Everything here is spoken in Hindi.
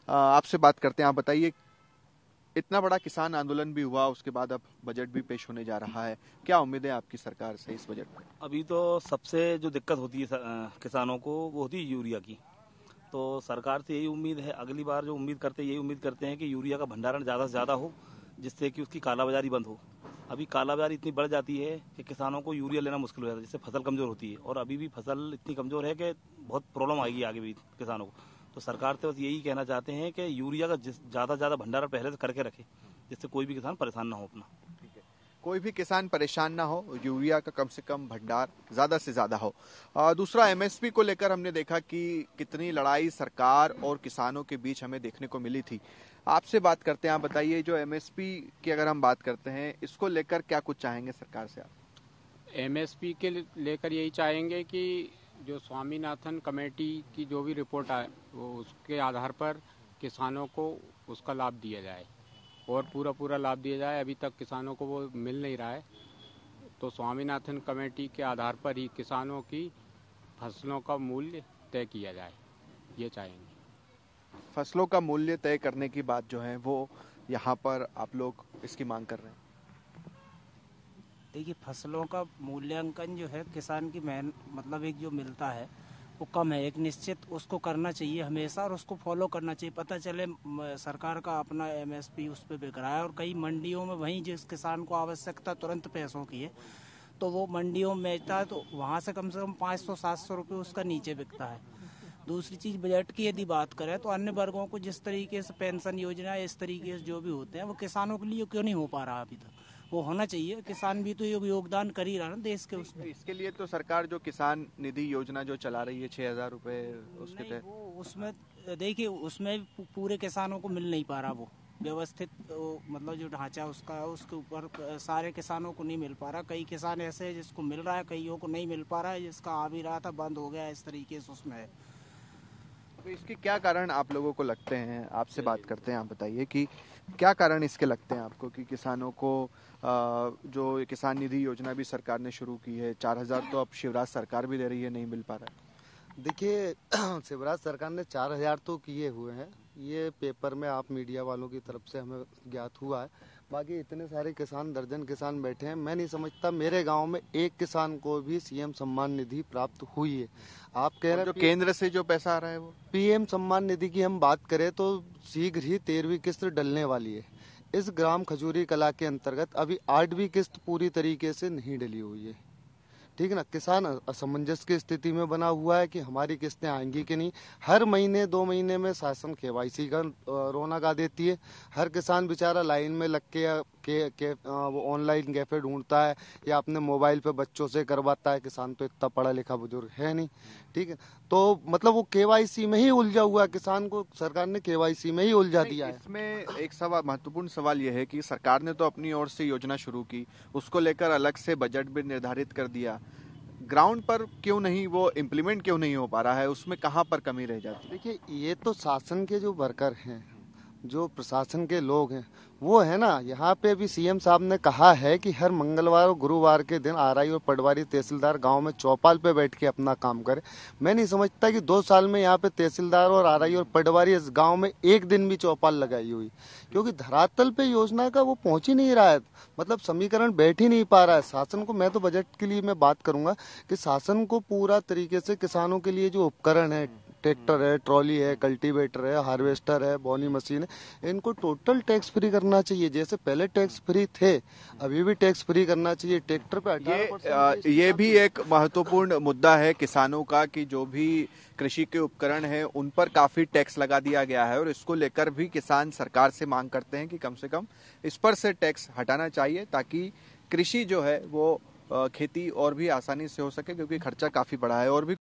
आपसे बात करते हैं। आप बताइए, इतना बड़ा किसान आंदोलन भी हुआ, उसके बाद अब बजट भी पेश होने जा रहा है, क्या उम्मीद है आपकी सरकार से इस बजट में? अभी तो सबसे जो दिक्कत होती है किसानों को, वो होती है यूरिया की। तो सरकार से यही उम्मीद है, अगली बार जो उम्मीद करते हैं, यही उम्मीद करते हैं कि यूरिया का भंडारण ज़्यादा से ज़्यादा हो, जिससे कि उसकी कालाबाजारी बंद हो। अभी कालाबाजारी इतनी बढ़ जाती है कि किसानों को यूरिया लेना मुश्किल हो जाता है, जिससे फसल कमज़ोर होती है। और अभी भी फसल इतनी कमज़ोर है कि बहुत प्रॉब्लम आएगी आगे भी किसानों को। तो सरकार से बस यही कहना चाहते हैं कि यूरिया का ज़्यादा से ज़्यादा भंडारण पहले से करके रखे, जिससे कोई भी किसान परेशान ना हो अपना। कोई भी किसान परेशान ना हो, यूरिया का कम से कम भंडार ज्यादा से ज्यादा हो। दूसरा, एमएसपी को लेकर हमने देखा कि कितनी लड़ाई सरकार और किसानों के बीच हमें देखने को मिली थी। आपसे बात करते हैं, आप बताइए, जो एमएसपी की अगर हम बात करते हैं, इसको लेकर क्या कुछ चाहेंगे सरकार से आप? एमएसपी के लेकर यही चाहेंगे कि जो स्वामीनाथन कमेटी की जो भी रिपोर्ट आए, वो उसके आधार पर किसानों को उसका लाभ दिया जाए और पूरा लाभ दिया जाए। अभी तक किसानों को वो मिल नहीं रहा है, तो स्वामीनाथन कमेटी के आधार पर ही किसानों की फसलों का मूल्य तय किया जाए, ये चाहेंगे। फसलों का मूल्य तय करने की बात जो है वो यहाँ पर आप लोग इसकी मांग कर रहे हैं। देखिए, फसलों का मूल्यांकन जो है किसान की मतलब एक जो मिलता है वो कम है, एक निश्चित उसको करना चाहिए हमेशा और उसको फॉलो करना चाहिए। पता चले सरकार का अपना एमएसपी उस पर बिक रहा है और कई मंडियों में वहीं जिस किसान को आवश्यकता तुरंत पैसों की है तो वो मंडियों में बेचता है, तो वहाँ से कम 500-700 रुपये उसका नीचे बिकता है। दूसरी चीज़, बजट की यदि बात करें तो अन्य वर्गों को जिस तरीके से पेंशन योजना इस तरीके से जो भी होते हैं वो किसानों के लिए क्यों नहीं हो पा रहा अभी तक? वो होना चाहिए। किसान भी तो योगदान कर ही रहा ना देश के उसमें। इसके लिए तो सरकार जो किसान निधि योजना जो चला रही है 6,000 रुपए, उसके तहत वो उसमें देखिए उसमें पूरे किसानों को मिल नहीं पा रहा। वो व्यवस्थित मतलब जो ढांचा उसका है उसके ऊपर सारे किसानों को नहीं मिल पा रहा। कई किसान ऐसे हैं जिसको मिल रहा है, कईयों को नहीं मिल पा रहा है, जिसका आ भी रहा था बंद हो गया, इस तरीके से उसमें है। तो इसके क्या कारण आप लोगों को लगते हैं? आपसे बात करते हैं, आप बताइए कि क्या कारण इसके लगते हैं आपको कि किसानों को जो किसान निधि योजना भी सरकार ने शुरू की है, 4,000 तो अब शिवराज सरकार भी दे रही है, नहीं मिल पा रहा है। देखिए, शिवराज सरकार ने 4,000 तो किए हुए हैं, ये पेपर में आप मीडिया वालों की तरफ से हमें ज्ञात हुआ है। बाकी इतने सारे किसान, दर्जन किसान बैठे हैं, मैं नहीं समझता मेरे गांव में एक किसान को भी सीएम सम्मान निधि प्राप्त हुई है। आप कह रहे हैं जो केंद्र से जो पैसा आ रहा है वो पीएम सम्मान निधि की हम बात करें तो शीघ्र ही 13वीं किस्त डलने वाली है। इस ग्राम खजूरी कला के अंतर्गत अभी 8वीं किस्त पूरी तरीके से नहीं डली हुई है। ठीक है ना, किसान असमंजस की स्थिति में बना हुआ है कि हमारी किस्तें आएंगी कि नहीं। हर महीने 2 महीने में शासन केवाईसी का रोना गा देती है। हर किसान बेचारा लाइन में लग के वो ऑनलाइन कैफे ढूंढता है या अपने मोबाइल पे बच्चों से करवाता है। किसान तो इतना पढ़ा लिखा बुजुर्ग है नहीं, ठीक है। तो मतलब वो केवाईसी में ही उलझा हुआ है, किसान को सरकार ने केवाईसी में ही उलझा दिया है। इसमें एक सवाल, महत्वपूर्ण सवाल यह है कि सरकार ने तो अपनी ओर से योजना शुरू की, उसको लेकर अलग से बजट भी निर्धारित कर दिया, ग्राउंड पर क्यों नहीं वो इम्प्लीमेंट क्यों नहीं हो पा रहा है? उसमें कहाँ पर कमी रह जाती है? देखिए, ये तो शासन के जो वर्कर हैं, जो प्रशासन के लोग हैं, वो है ना। यहाँ पे भी सीएम साहब ने कहा है कि हर मंगलवार और गुरुवार के दिन आरआई और पटवारी तहसीलदार गांव में चौपाल पे बैठ के अपना काम करे। मैं नहीं समझता कि 2 साल में यहाँ पे तहसीलदार और आरआई और पटवारी इस गांव में एक दिन भी चौपाल लगाई हुई, क्योंकि धरातल पे योजना का वो पहुंच ही नहीं रहा है। मतलब समीकरण बैठ ही नहीं पा रहा है। शासन को, मैं तो बजट के लिए मैं बात करूंगा कि शासन को पूरा तरीके से किसानों के लिए जो उपकरण है, ट्रैक्टर है, ट्रॉली है, कल्टीवेटर है, हार्वेस्टर है, बोनी मशीन है, इनको टोटल टैक्स फ्री करना चाहिए। जैसे पहले टैक्स फ्री थे, अभी भी टैक्स फ्री करना चाहिए। ट्रैक्टर पे 18% ये भी एक महत्वपूर्ण मुद्दा है किसानों का कि जो भी कृषि के उपकरण हैं उन पर काफी टैक्स लगा दिया गया है और इसको लेकर भी किसान सरकार से मांग करते हैं कि कम से कम इस पर से टैक्स हटाना चाहिए, ताकि कृषि जो है वो खेती और भी आसानी से हो सके, क्योंकि खर्चा काफी बढ़ा है। और भी